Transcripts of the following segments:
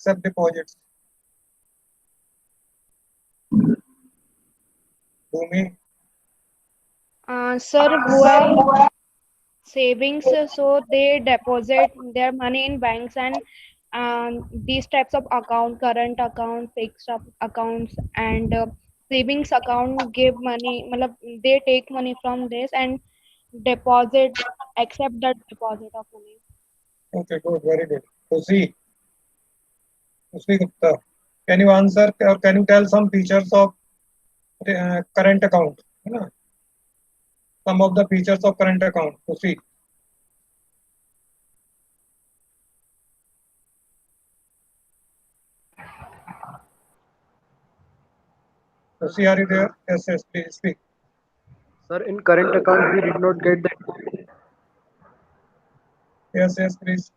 accept deposits? Bhumi? Sir, who have savings, so they deposit their money in banks, and these types of account, current account, fixed accounts, and savings account give money. Matlab, they take money from this and deposit, accept that deposit of money. Okay, good, very good. Khushi Gupta. Can you answer or can you tell some features of current account? है ना? Some of the features of current account. Khushi. Khushi, are you there? Yes, yes, please speak. Sir, in current account we did not get the. Yes, yes, please.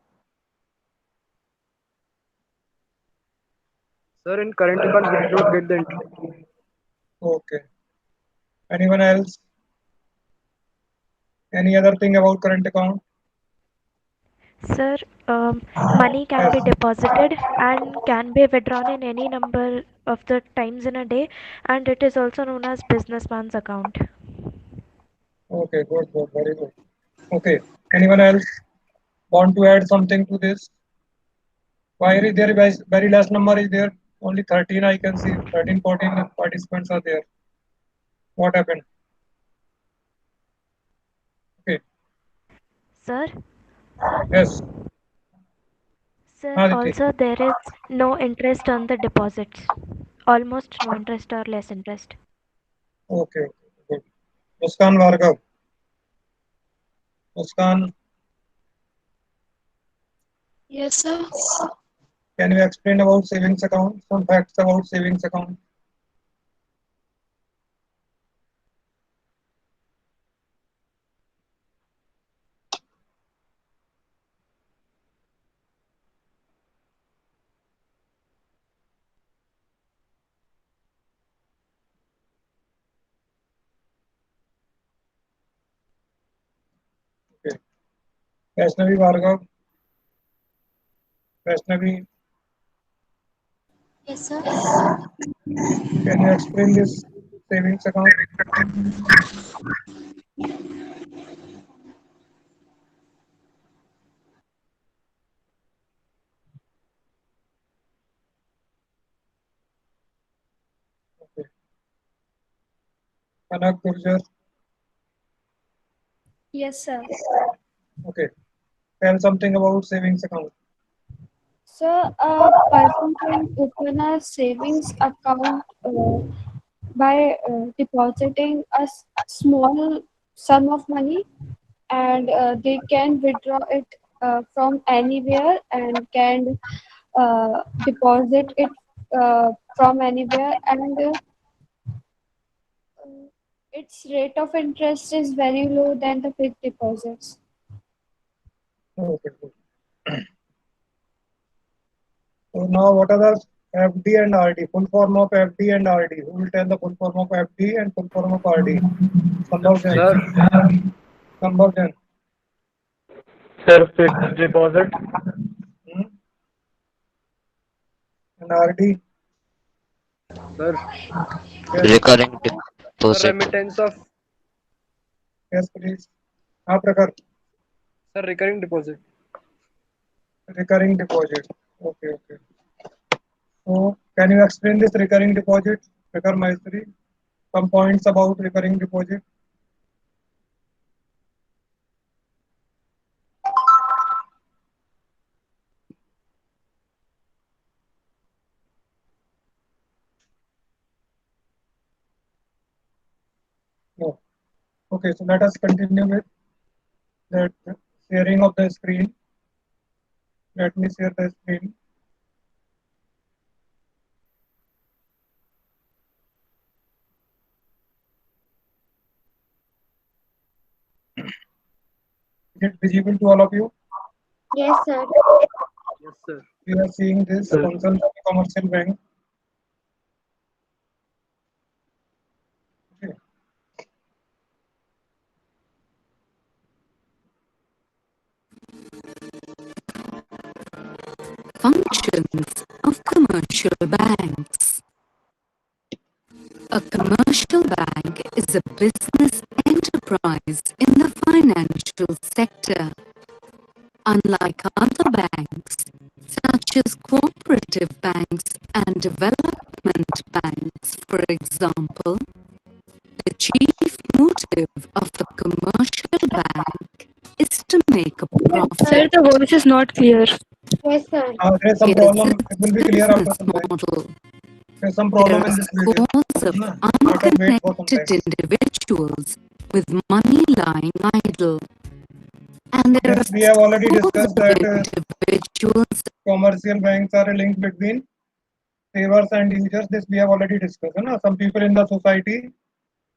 Sir, in current account we did not get the interest. Okay. Anyone else? Any other thing about current account? Sir, money can Yes. be deposited and can be withdrawn in any number of the times in a day, and it is also known as businessman's account. Okay, good, good, very good. Okay. Anyone else want to add something to this? Why is there very less number is there? Only 13 I can see. 13, 14 participants are there. What happened? Okay. Sir, Yes. sir, Aditi. also there is no interest on the deposits. Almost no interest or less interest. Okay. Okay. Good. Muskan Vargav. Muskan, Yes, sir. can you explain about savings account? Some facts about savings account. Okay. Vaishnavi Vargav. Vaishnavi, Yes, sir. can you explain this savings account? Okay. Kanak Gurjar. Yes, sir. Okay. Tell something about savings account. So, a person can open a savings account by depositing a small sum of money, and they can withdraw it from anywhere and can deposit it from anywhere, and its rate of interest is very low than the fixed deposits. Okay. Good. So now what are the FD and RD? Full form of FD and RD. Who will tell the full form of FD and full form of RD? Sambhav Jain. Sir, Sambhav Jain. sir, fixed deposit. Hmm? And RD. Sir, Yes. Recurring sir, deposit. remittance of. Yes, please. हाँ प्रकार Sir, recurring deposit. recurring deposit. Okay, okay. So can you explain this recurring deposit, Vikar Maestri? Some points about recurring deposit. No. Okay, so let us continue with the sharing of the screen. Let me share the screen. Is it visible to all of you? Yes, sir. Yes, sir. We are seeing this Consol Commercial Bank. Okay. Functions of commercial banks. A commercial bank is a business enterprise in the financial sector. Unlike other banks, such as cooperative banks and development banks, for example, the chief motive of a commercial bank is to make a Sir, profit. the voice is not clear. Yes, sir. There's some It is problem. It will be its clear after business some time. model. There's some There problem in are this video. scores of No, let us wait for some unconnected time. individuals with money lying idle. And there Yes, are we have already scores discussed of that individuals. commercial banks are a link between savers and users. This we have already discussed. No? Some people in the society,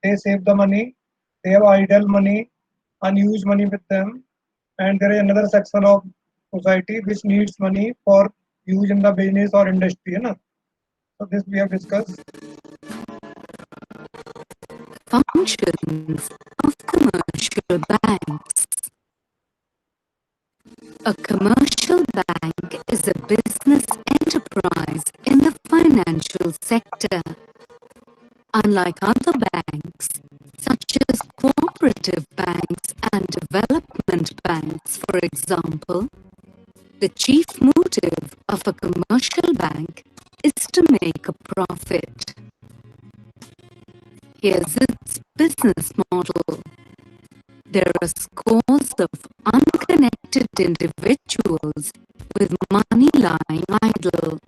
they save the money, they have idle money, unused money with them, and there is another section of society which needs money for use in the business or industry. No? So this we have discussed. Functions of commercial banks. A commercial bank is a business enterprise in the financial sector. Unlike other banks, such as cooperative banks and development banks, for example, the chief motive of a commercial bank is to make a profit. Here's its business model. There are scores of unconnected individuals with money lying idle.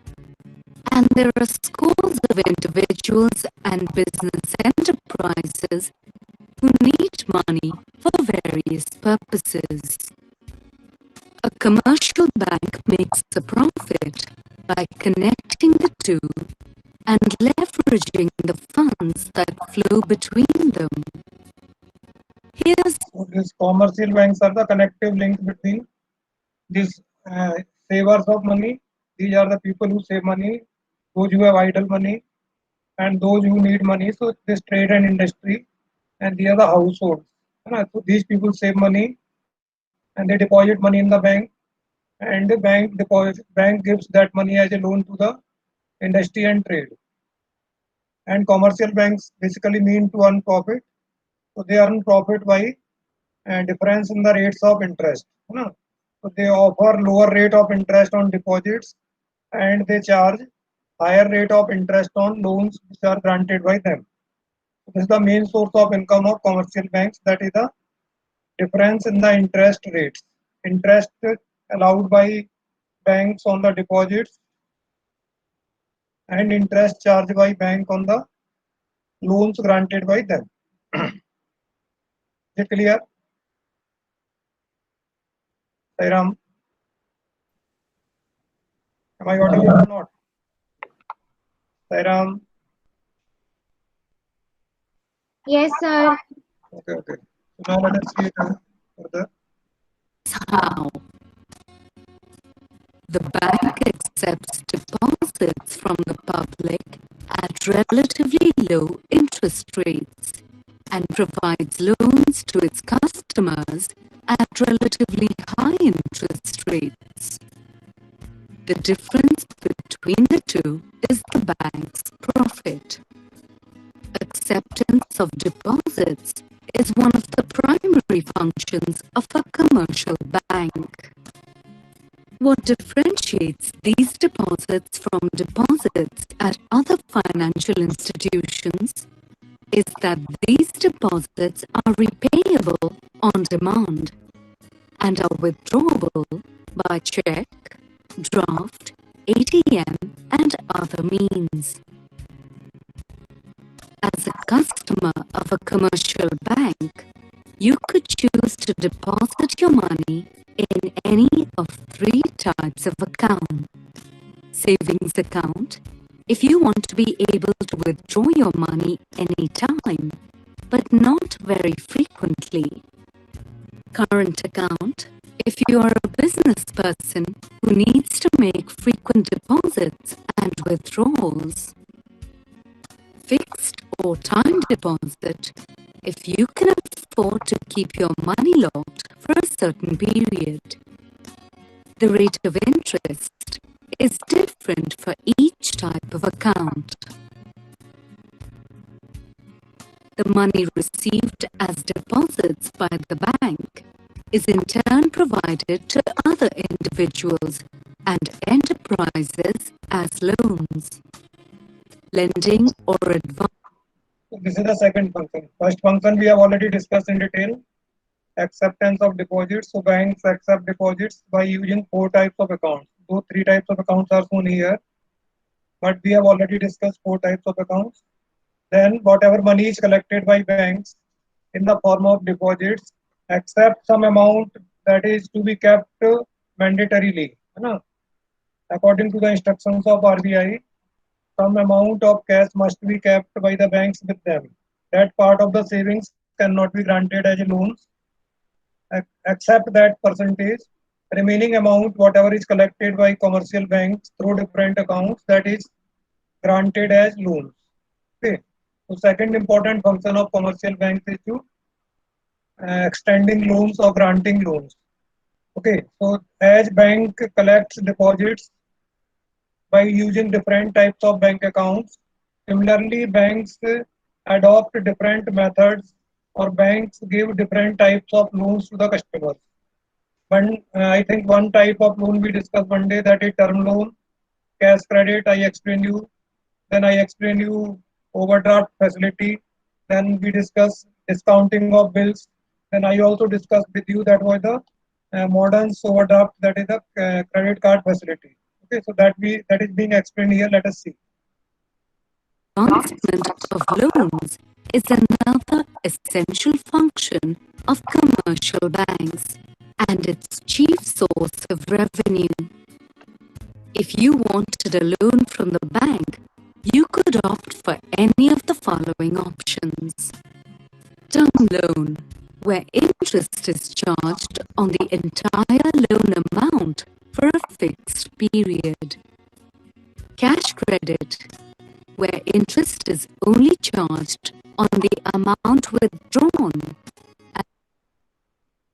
And there are scores of individuals and business enterprises who need money for various purposes. A commercial bank makes a profit by connecting the two and leveraging the funds that flow between them. Here's So these commercial banks are the connective link between these savers of money. These are the people who save money, those who have idle money, and those who need money. So this trade and industry, and these are the households. So these people save money and they deposit money in the bank, and the bank gives that money as a loan to the industry and trade. And commercial banks basically mean to earn profit. So they earn profit by difference in the rates of interest. So they offer lower rate of interest on deposits and they charge higher rate of interest on loans which are granted by them. So this is the main source of income of commercial banks, that is the difference in the interest rates. Interest allowed by banks on the deposits and interest charged by bank on the loans granted by them. Is it clear? Sairam, am I audible or not? Sairam, Yes, sir. okay. So now let us see it further. how the bank accepts deposits from the public at relatively low interest rates and provides loans to its customers at relatively high interest rates. The difference between the two is the bank's profit. Acceptance of deposits is one of the primary functions of a commercial bank. What differentiates these deposits from deposits at other financial institutions is that these deposits are repayable on demand and are withdrawable by check, draft, ATM, and other means. As a customer of a commercial bank, you could choose to deposit your money in any of three types of account. Savings account, if you want to be able to withdraw your money anytime, but not very frequently. Current account, if you are a business person who needs to make frequent deposits and withdrawals. Fixed or time deposit, if you can afford to keep your money locked for a certain period. The rate of interest, is different for each type of account. The money received as deposits by the bank is in turn provided to other individuals and enterprises as loans. Lending or advance. So this is the second function. First function we have already discussed in detail. Acceptance of deposits. So banks accept deposits by using 4 types of accounts. Though 3 types of accounts are shown here, but we have already discussed 4 types of accounts. Then whatever money is collected by banks in the form of deposits, except some amount that is to be kept mandatorily. According to the instructions of RBI, some amount of cash must be kept by the banks with them. That part of the savings cannot be granted as loans, except that percentage. Remaining amount, whatever is collected by commercial banks through different accounts, that is granted as loans. Okay. So second important function of commercial banks is to extending loans or granting loans. Okay. So as bank collects deposits by using different types of bank accounts, similarly banks adopt different methods or banks give different types of loans to the customers. I think one type of loan we discussed one day, that is term loan, cash credit, I explained you. Then I explained you overdraft facility. Then we discuss discounting of bills. Then I also discussed with you that was the modern overdraft, that is the credit card facility. Okay, so that is being explained here. Let us see. Advancement of loans is another essential function of commercial banks and its chief source of revenue. If you wanted a loan from the bank, you could opt for any of the following options. Term loan, where interest is charged on the entire loan amount for a fixed period. Cash credit, where interest is only charged on the amount withdrawn.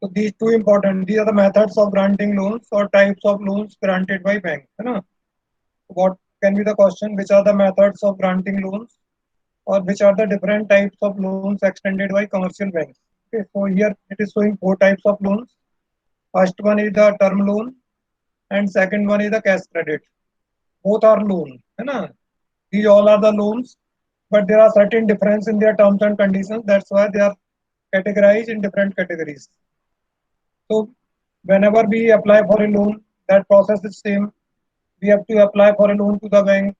So these two important, these are the methods of granting loans or types of loans granted by banks. What can be the question? Which are the methods of granting loans, or which are the different types of loans extended by commercial banks? Okay, so here it is showing 4 types of loans. First one is the term loan, and second one is the cash credit. Both are loan. These all are the loans, but there are certain difference in their terms and conditions. That's why they are categorized in different categories. So whenever we apply for a loan, that process is same. We have to apply for a loan to the bank,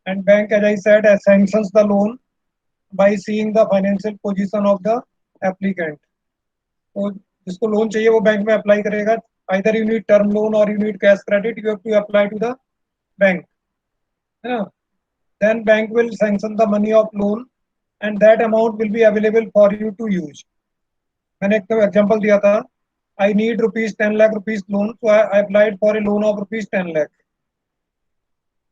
and bank, as I said, sanctions the loan by seeing the financial position of the applicant. So जिसको loan चाहिए वो bank में apply करेगा. Either you need term loan or you need cash credit, you have to apply to the bank. Then bank will sanction the money of loan, and that amount will be available for you to use. मैंने एक example दिया था. I need rupees 10 lakh rupees loan, so I applied for a loan of rupees 10 lakh.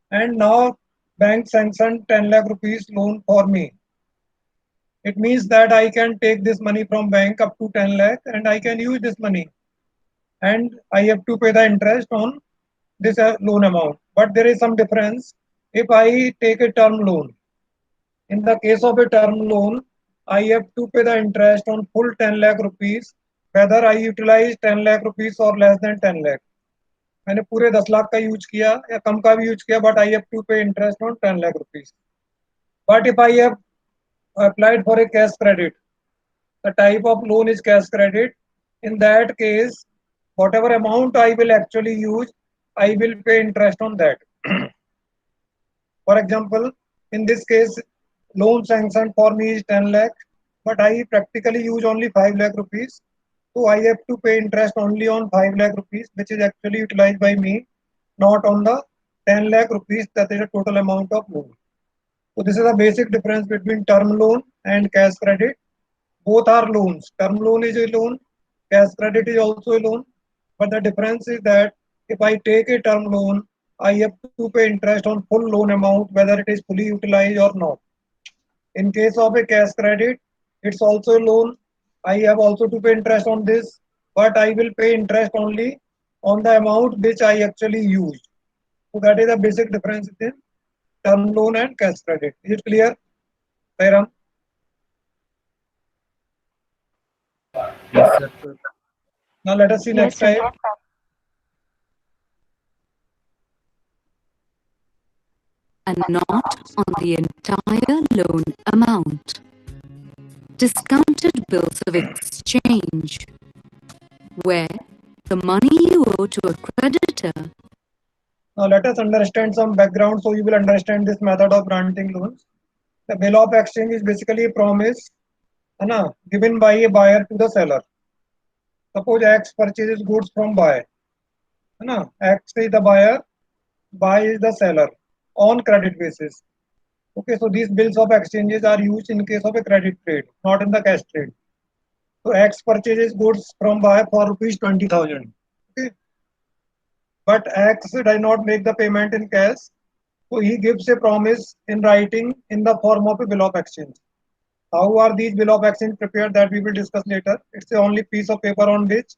And now bank sanctioned 10 lakh rupees loan for me. It means that I can take this money from bank up to 10 lakh and I can use this money. And I have to pay the interest on this loan amount. But there is some difference if I take a term loan. In the case of a term loan, I have to pay the interest on full 10 lakh rupees, whether I utilize 10 lakh rupees or less than 10 lakh. मैंने पूरे 10 लाख का use किया या कम का भी use किया, but I have to pay interest on 10 lakh rupees. But if I have applied for a cash credit, the type of loan is cash credit. In that case, whatever amount I will actually use, I will pay interest on that. For example, in this case, loan sanction for me is 10 lakh, but I practically use only 5 lakh rupees. So I have to pay interest only on 5 lakh rupees, which is actually utilized by me, not on the 10 lakh rupees that is the total amount of loan. So this is the basic difference between term loan and cash credit. Both are loans. Term loan is a loan, cash credit is also a loan. But the difference is that if I take a term loan, I have to pay interest on full loan amount, whether it is fully utilized or not. In case of a cash credit, it's also a loan. I have also to pay interest on this, but I will pay interest only on the amount which I actually used. So that is the basic difference between term loan and cash credit. Is it clear, Sairam? Yes, sir. Now let us see next Yes, sir. type. And not on the entire loan amount. Discounted bills of exchange, where the money you owe to a creditor. Now let us understand some background so you will understand this method of granting loans. The bill of exchange is basically a promise given by a buyer to the seller. Suppose X purchases goods from buy. X is the buyer, buy is the seller on credit basis. Okay, so these bills of exchanges are used in case of a credit trade, not in the cash trade. So X purchases goods from buy for rupees 20,000. Okay, but X does not make the payment in cash. So he gives a promise in writing in the form of a bill of exchange. How are these bill of exchange prepared, that we will discuss later. It's the only piece of paper on which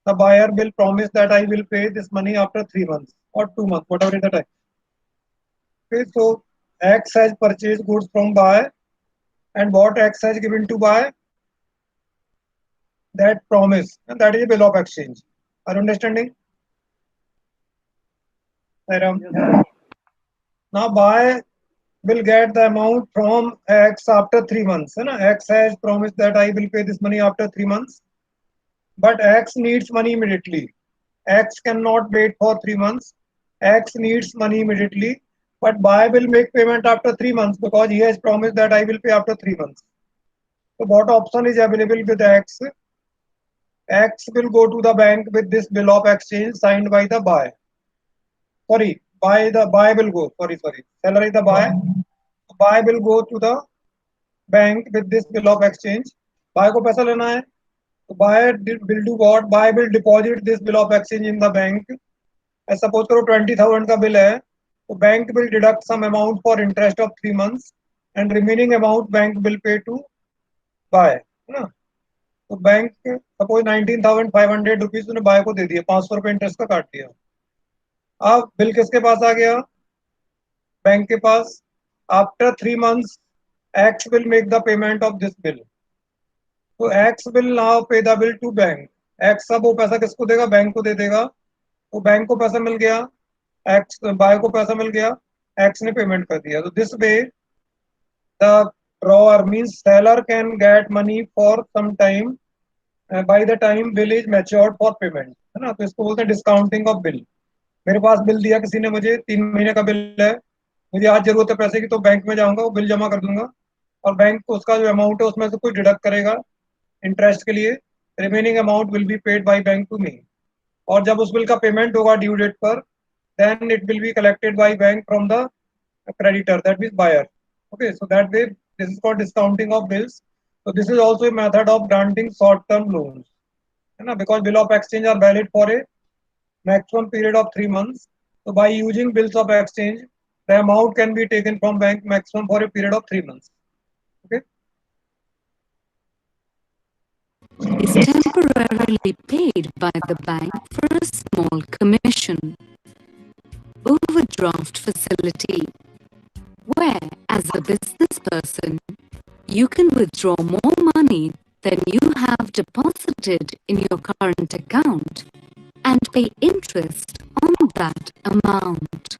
the buyer will promise that I will pay this money after 3 months or 2 months, whatever is the time. Okay, so X has purchased goods from buy, and what X has given to buy, that promise, and that is a bill of exchange. Are you understanding? Now buy will get the amount from X after 3 months. X has promised that I will pay this money after 3 months, but X needs money immediately. X cannot wait for 3 months. X needs money immediately, but buy will make payment after 3 months because he has promised that I will pay after 3 months. So what option is available with X? X will go to the bank with this bill of exchange signed by the buy. Sorry, buy will go. Sorry. Seller is the buy. Buy will go to the bank with this bill of exchange. Buy को पैसा लेना है. So buy will do what? Buy will deposit this bill of exchange in the bank. As suppose करो 20,000 का bill है, तो bank will deduct some amount for interest of 3 months, and remaining amount bank will pay to buy. है ना? तो bank suppose 19,500 rupees तूने bye को दे दिया, 500 रुपए इंटरेस्ट का काट दिया. अब बिल किसके पास आ गया? बैंक के पास. After 3 months X will make the payment of this bill. So X will now pay the bill to bank. X अब वो पैसा किसको देगा? बैंक को दे देगा. तो बैंक को पैसा मिल गया, X बाय को पैसा मिल गया, X ने पेमेंट कर दिया. तो this way the drawer means seller can get money for some time by the time bill is matured for payment. है ना? तो इसको बोलते हैं डिस्काउंटिंग ऑफ बिल. मेरे पास बिल दिया किसी ने मुझे, 3 महीने का बिल है, मुझे आज जरूरत है पैसे की, तो बैंक में जाऊंगा, वो बिल जमा कर दूंगा, और बैंक को उसका जो अमाउंट है उसमें से कुछ डिडक्ट करेगा इंटरेस्ट के लिए. Remaining amount will be paid by bank to me. और जब उस बिल का पेमेंट होगा ड्यू डेट पर, then it will be collected by bank from the creditor, that means buyer. Okay, so that way this is called discounting of bills. So this is also a method of granting short-term loans. Because bill of exchange are valid for a maximum period of 3 months. So by using bills of exchange, the amount can be taken from bank maximum for a period of 3 months. Okay. Is temporarily paid by the bank for a small commission. Overdraft facility, where as a business person, you can withdraw more money than you have deposited in your current account and pay interest on that amount.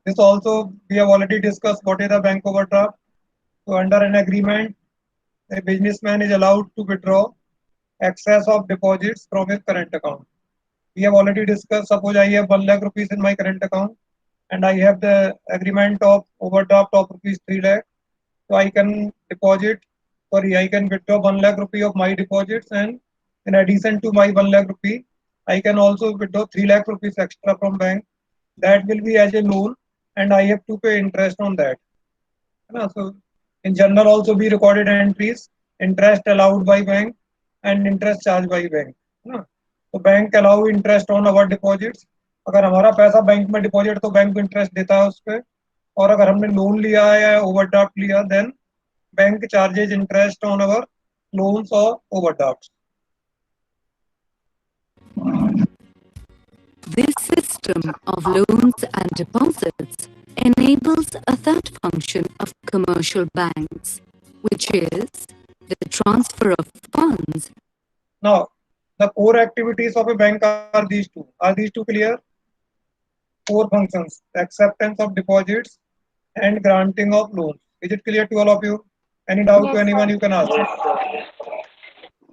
This also we have already discussed what is the bank overdraft. So under an agreement, a businessman is allowed to withdraw excess of deposits from his current account. We have already discussed, suppose I have 1 lakh rupees in my current account and I have the agreement of overdraft of rupees 3 lakh. So I can withdraw 1 lakh rupee of my deposits, and in addition to my 1 lakh rupee, I can also withdraw 3 lakh rupees extra from bank. That will be as a loan and I have to pay interest on that. So in journal also be recorded entries, interest allowed by bank and interest charged by bank. तो bank allow interest on our deposits. अगर हमारा पैसा bank में deposit तो bank interest देता है उस पर, और अगर हमने लोन लिया है या ओवरड्राफ्ट लिया, then bank charges interest on our loans और overdrafts. system of loans and deposits enables a third function of commercial banks, which is the transfer of funds. Now, the core activities of a bank are these two. Are these two clear? Four functions: acceptance of deposits and granting of loans. Is it clear to all of you? Any doubt to Yes, anyone, sir. you can ask.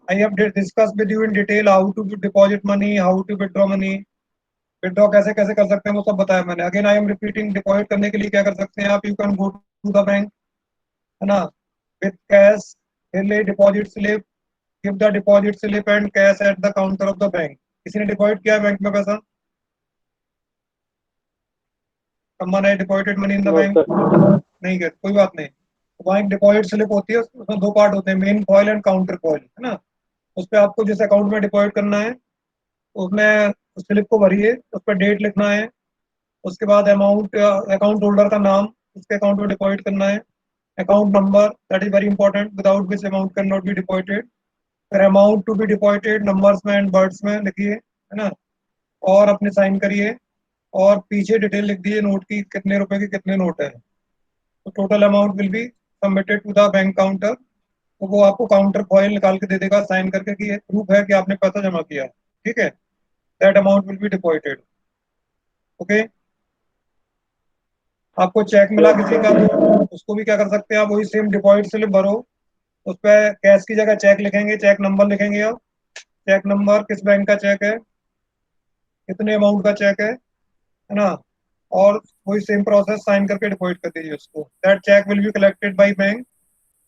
I have discussed with you in detail how to deposit money, how to withdraw money. Withdraw कैसे कैसे कर सकते हैं वो सब बताया मैंने. Again I am repeating, deposit करने के लिए क्या कर सकते हैं आप? You can go to the bank, है ना, with cash, fill a deposit slip, give the deposit slip and cash at the counter of the bank. किसी ने डिपॉजिट किया है बैंक में पैसा? someone has deposited money in the No, bank? sir. नहीं कर, कोई बात नहीं. वहाँ एक डिपॉजिट स्लिप होती है, उसमें दो पार्ट होते हैं, main foil and counter foil, है ना. उस पर आपको जिस अकाउंट में डिपॉजिट करना है उसमें स्लिप को भरिए, उस पर डेट लिखना है, उसके बाद अमाउंट, अकाउंट होल्डर का नाम, उसके अकाउंट में डिपॉजिट करना है, account number, that is very important, without which amount can not be deposited. फिर amount to be deposited numbers में एंड वर्ड्स में लिखिए, है ना, और अपने साइन करिए, और पीछे डिटेल लिख दीजिए नोट की, कितने रुपए के कितने नोट है. तो total amount will be submitted to the bank counter. तो वो आपको काउंटर फॉइल निकाल के दे देगा साइन करके कि ये प्रूफ है कि आपने पैसा जमा किया. ठीक है, that amount will be deposited. Okay. आपको चेक मिला किसी का तो उसको भी क्या कर सकते हैं आप, वही सेम डिपॉजिट स्लिप भरो, उस पर कैश की जगह चेक लिखेंगे, चेक नंबर लिखेंगे, आप चेक नंबर, किस बैंक का चेक है, कितने अमाउंट का चेक है ना, और वही सेम प्रोसेस साइन करके डिपॉजिट कर दीजिए उसको. That cheque will be collected by bank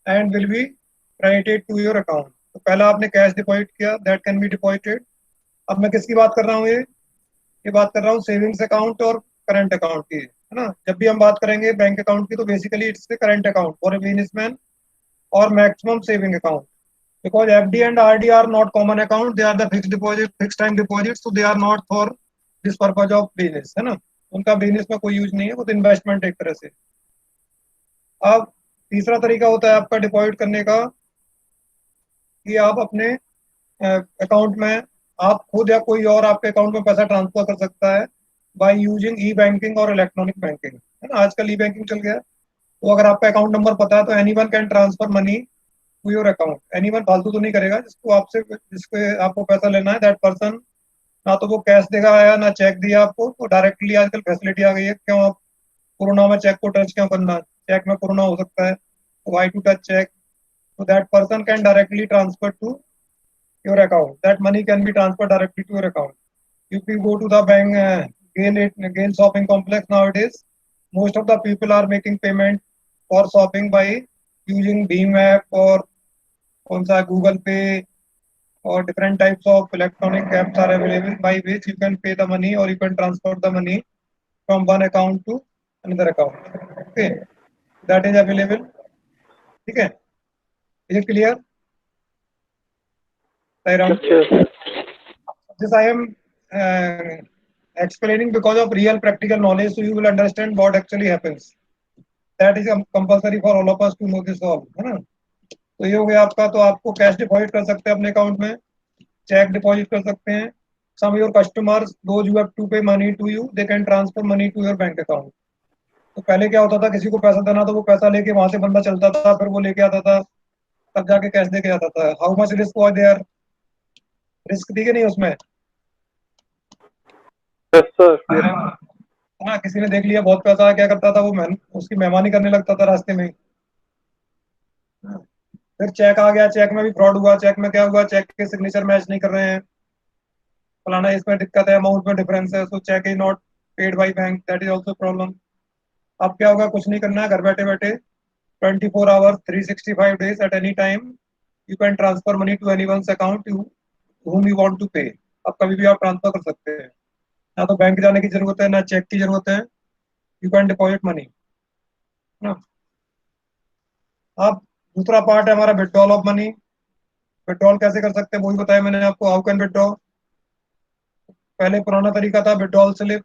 and will be credited to your account. तो पहला आपने कैश डिपॉजिट किया, दैट कैन बी डिपॉजिटेड. अब मैं किसकी बात कर रहा हूँ? ये बात कर रहा हूँ सेविंग्स अकाउंट और करंट अकाउंट की, है ना. जब भी हम बात करेंगे बैंक अकाउंट की तो basically it's current account for a businessman और maximum saving account, because FD and RD are not common account, they are the fixed deposit, fixed time deposits, so they are not for this purpose of business, है ना. उनका business में कोई use नहीं है, वो तो इन्वेस्टमेंट एक तरह से. अब तीसरा तरीका होता है आपका डिपॉजिट करने का कि आप अपने अकाउंट में, आप खुद या कोई और आपके अकाउंट में पैसा ट्रांसफर कर सकता है बाय यूजिंग ई बैंकिंग और इलेक्ट्रॉनिक बैंकिंग, है ना. आजकल ई बैंकिंग चल गया है, तो अगर आपका अकाउंट नंबर पता है तो anyone can transfer money to your account. Anyone फालतू तो नहीं करेगा, जिसको आपसे, जिसको आपको पैसा लेना है, दैट पर्सन ना तो वो कैश देगा आया ना चेक दिया आपको, तो डायरेक्टली आजकल फैसिलिटी आ गई है. क्यों आप कोरोना में चेक को टच क्यों करना? चेक में कोरोना हो सकता है, तो why to touch cheque? so that person can directly transfer to your account. That money can be transferred directly to your account. If you go to the bank, Gain shopping complex nowadays, most of the people are making payment for shopping by using Bheem app or कौन सा Google Pay, or different types of electronic apps are available by which you can pay the money or you can transfer the money from one account to another account. Okay, that is available. ठीक है, is it clear? Sairam? Yes, This I am explaining because of real practical knowledge, so you will understand what actually happens. That is compulsory for all of us to know this all, है ना. तो ये हो गया आपका. तो आपको cash deposit कर सकते हैं अपने अकाउंट में, चेक डिपॉजिट कर सकते हैं. Some your customers, those you have to pay money to you, they can transfer money to your bank account. तो पहले क्या होता था, किसी को पैसा देना तो वो पैसा लेके वहां से बंदा चलता था, फिर वो लेके आता था, तब जाके कैश देके आता था. How much risk was there? Risk थी कि नहीं उसमें? yes, sir. ना किसी ने देख लिया बहुत पैसा है, क्या करता था वो, उसकी मेहमानी करने लगता था रास्ते में. फिर चेक आ गया, चेक में भी फ्रॉड हुआ. चेक में क्या हुआ, चेक के सिग्नेचर मैच नहीं कर रहे हैं, फलाना इसमें दिक्कत है, अमाउंट में डिफरेंस है, so cheque is not paid by bank, that is also problem. अब क्या होगा, कुछ नहीं करना है, घर बैठे बैठे 24 hours 365 days at any time you can transfer money to anyone's account whom you want to pay. अब कभी भी आप ट्रांसफर कर सकते हैं, ना तो बैंक जाने की जरूरत है ना चेक की जरूरत है. यू कैन डिपॉजिट मनी ना. अब दूसरा पार्ट है हमारा विड्रॉल ऑफ मनी. विड्रॉल कैसे कर सकते हैं वही बताया मैंने आपको. How can withdraw? पहले पुराना तरीका था विड्रॉल स्लिप,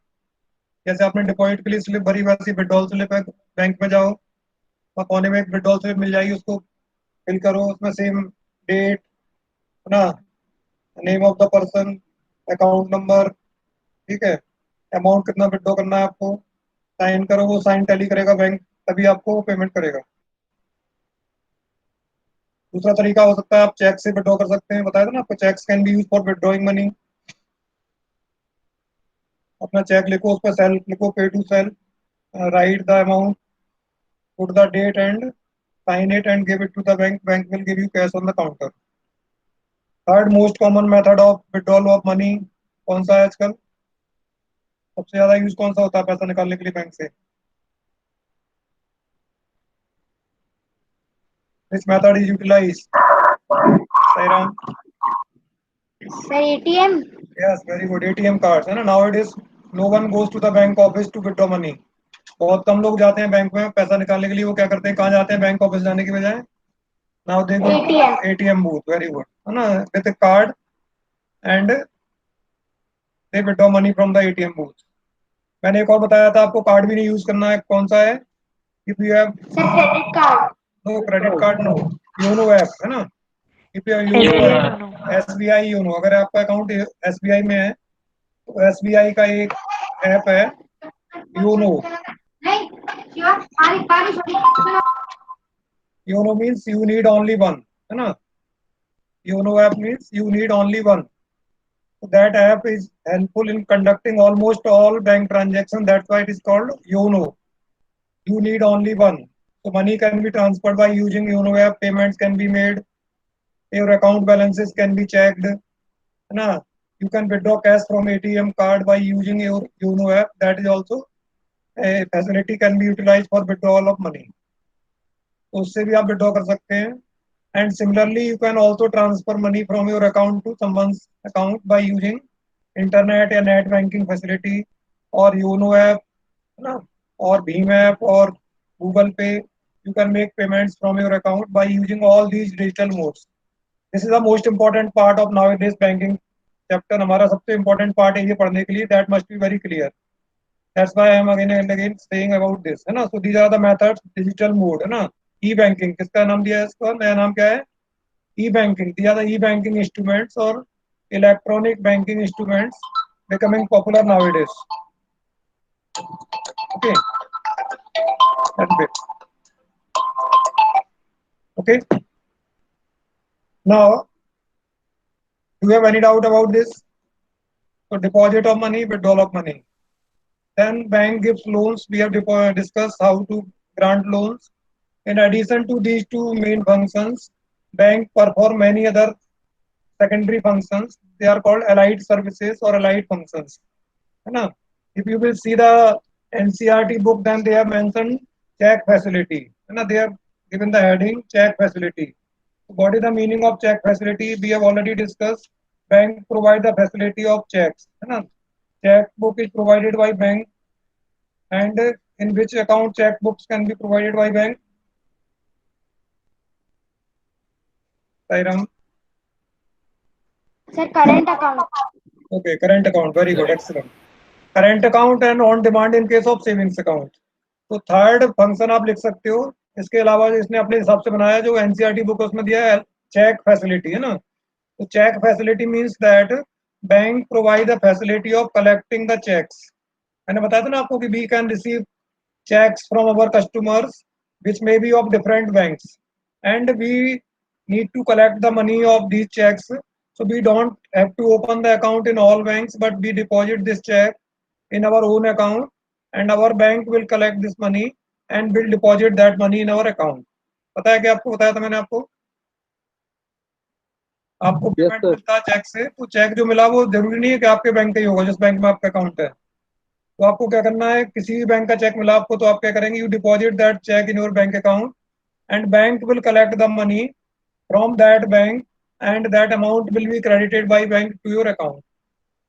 जैसे आपने डिपॉजिट के लिए स्लिप भरी वैसी विड्रॉल स्लिप है. बैंक में जाओ, वहाँ कोने में एक विड्रॉल स्लिप मिल जाएगी, उसको फिल करो, उसमें सेम डेट, ना, name of the person, account number, ठीक है, अमाउंट कितना विड्रॉ करना है आपको, साइन करो, वो साइन टैली करेगा बैंक, तभी आपको पेमेंट करेगा। दूसरा तरीका हो सकता है आप चेक से विड्रॉ कर सकते हैं, बताया था ना आपको, cheques can be used for withdrawing money. अपना चेक लिखो, उस पर सेल लिखो, pay to self, write the amount, put the date and sign it and give it to the bank. Bank will give you cash on the counter. Third most common method of withdrawal of money कौन सा है आजकल, सबसे ज्यादा use कौन सा होता है पैसा निकालने के लिए बैंक से? Which method is utilized? Sairam? Sir, ATM. Yes, very good. ATM cards है ना. Nowadays no one goes to the bank office to withdraw money. बहुत कम लोग जाते हैं बैंक में पैसा निकालने के लिए। वो क्या करते हैं, कहाँ जाते हैं बैंक ऑफिस जाने की बजाय? Now they go ATM. ATM booth. Very good है ना, with a card and they withdraw money from the ATM booth. मैंने एक और बताया था आपको, कार्ड भी नहीं यूज करना है, कौन सा है? If you have Sir, credit card. No credit card, no YONO app है ना, if you YONO SBI app, YONO. SBI YONO. अगर आपका अकाउंट SBI में है तो SBI का एक ऐप है YONO. YONO means you need only one है ना, YONO app means you need only one. That app is helpful in conducting almost all bank transactions. That's why it is called YONO. You need only one. So money can be transferred by using YONO app. Payments can be made. Your account balances can be checked. Na? You can withdraw cash from ATM card by using your YONO app. That is also a facility can be utilized for withdrawal of money. तो उससे भी आप withdraw कर सकते हैं. And similarly, you can also transfer money from your account to someone's account by using internet या net banking facility or YONO app, ना, or Bheem app or Google Pay. You can make payments from your account by using all these digital modes. This is the most important part of nowadays banking chapter. हमारा सबसे important part है ये पढ़ने के लिए. That must be very clear. That's why I am again and again saying about this, है ना. So these are the methods. Digital mode है ना. E-banking किसका नाम दिया है इसका, नया नाम क्या है? E-banking. These are the e-banking instruments or electronic banking instruments becoming popular nowadays. Okay, that's it. Okay. Now, do you have any doubt about this? So deposit of money, withdrawal of money. Then bank gives loans. We have discussed how to grant loans. In addition to these two main functions, bank perform many other secondary functions. They are called allied services or allied functions. Right? If you will see the NCERT book, then they have mentioned check facility. Right? They have given the heading check facility. What is the meaning of check facility? We have already discussed. Bank provide the facility of checks. Right? Check book is provided by bank, and in which account check books can be provided by bank? Sairam? Sir, current account. Okay, current account. Very good, excellent. Current account and on demand in case of savings account. तो third function आप लिख सकते हो। इसके अलावा इसने अपने हिसाब से बनाया, जो एनसीईआरटी बुक उसमें दिया है चेक फैसिलिटी है ना। तो cheque facility means that bank provide the facility of collecting the cheques. मैंने बताया था ना आपको कि we can receive checks from our customers which may be of different banks, and we need to collect the money of these checks. So we don't have to open the account in all banks, but we deposit this check in our own account, and our bank will collect this money and will deposit that money in our account. पता है कि आपको बताया था मैंने आपको Yes, payment sir. मिलता है चेक से, तो चेक जो मिला वो जरूरी नहीं है कि आपके बैंक का ही होगा, जिस बैंक में आपका अकाउंट है। तो आपको क्या करना है, किसी भी बैंक का चेक मिला आपको तो आप क्या करेंगे, you deposit that cheque in your bank account and bank will collect the money from that bank and that amount will be credited by bank to your account.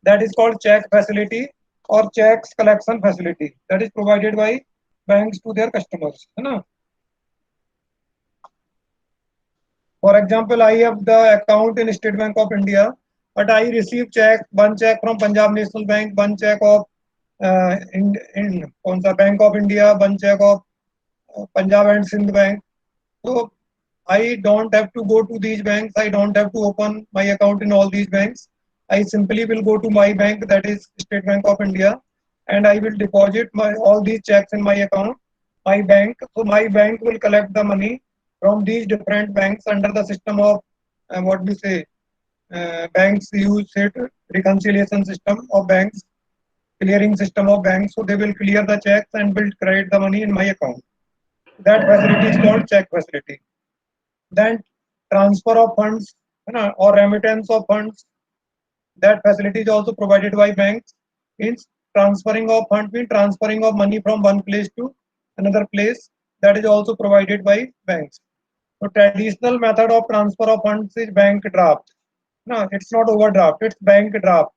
That is called cheque facility और cheques collection facility that is provided by banks to their customers, है ना. For example, I have the account in State Bank of India, but I receive one check from Punjab National Bank, one check of in कौन सा Bank of India, one check of Punjab and Sindh Bank. So I don't have to go to these banks. I don't have to open my account in all these banks. I simply will go to my bank, that is State Bank of India, and I will deposit all these checks in my account, my bank. So my bank will collect the money from these different banks under the system of what we say, banks use it, reconciliation system of banks, clearing system of banks. So they will clear the checks and will credit the money in my account. That facility is called check facility. Then transfer of funds, or remittance of funds, that facility is also provided by banks. Means transferring of funds means transferring of money from one place to another place, that is also provided by banks. So traditional method of transfer of funds is bank draft. No, it's not overdraft, it's bank draft.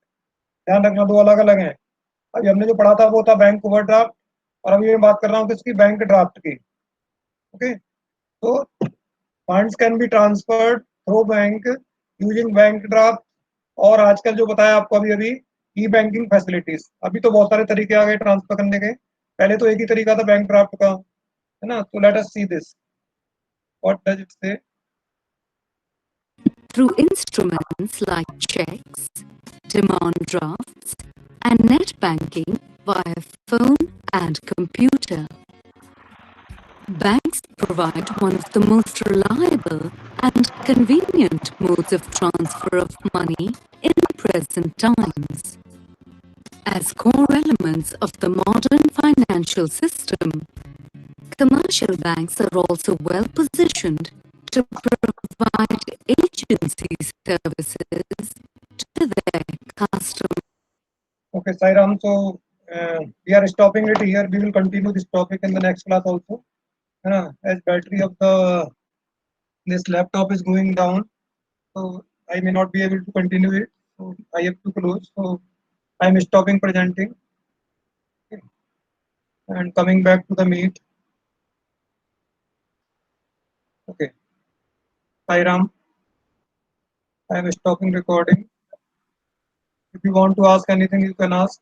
ध्यान रखना, दो अलग अलग हैं. अभी हमने जो पढ़ा था वो था बैंक ओवरड्राफ्ट, और अभी मैं बात कर रहा हूँ किसकी, बैंक ड्राफ्ट की. ओके, तो funds can be transferred through bank using bank draft, और आजकल जो बताया आपको अभी अभी ई बैंकिंग फैसिलिटीज. अभी तो बहुत सारे तरीके आ गए ट्रांसफर करने के, पहले तो एक ही तरीका था बैंक ड्राफ्ट का, है ना. तो let us see this, what does it से. Through instruments like checks, demand drafts, and net banking via phone and computer. Banks provide one of the most reliable and convenient modes of transfer of money in present times. As core elements of the modern financial system, commercial banks are also well positioned to provide agency services to their customers. Okay, Sairam, so we are stopping it here. We will continue this topic in the next class also. As battery of this laptop is going down, so I may not be able to continue it. So I have to close. So I am stopping presenting. Okay. And coming back to the meet. Okay. Sairam, I am stopping recording. If you want to ask anything, you can ask.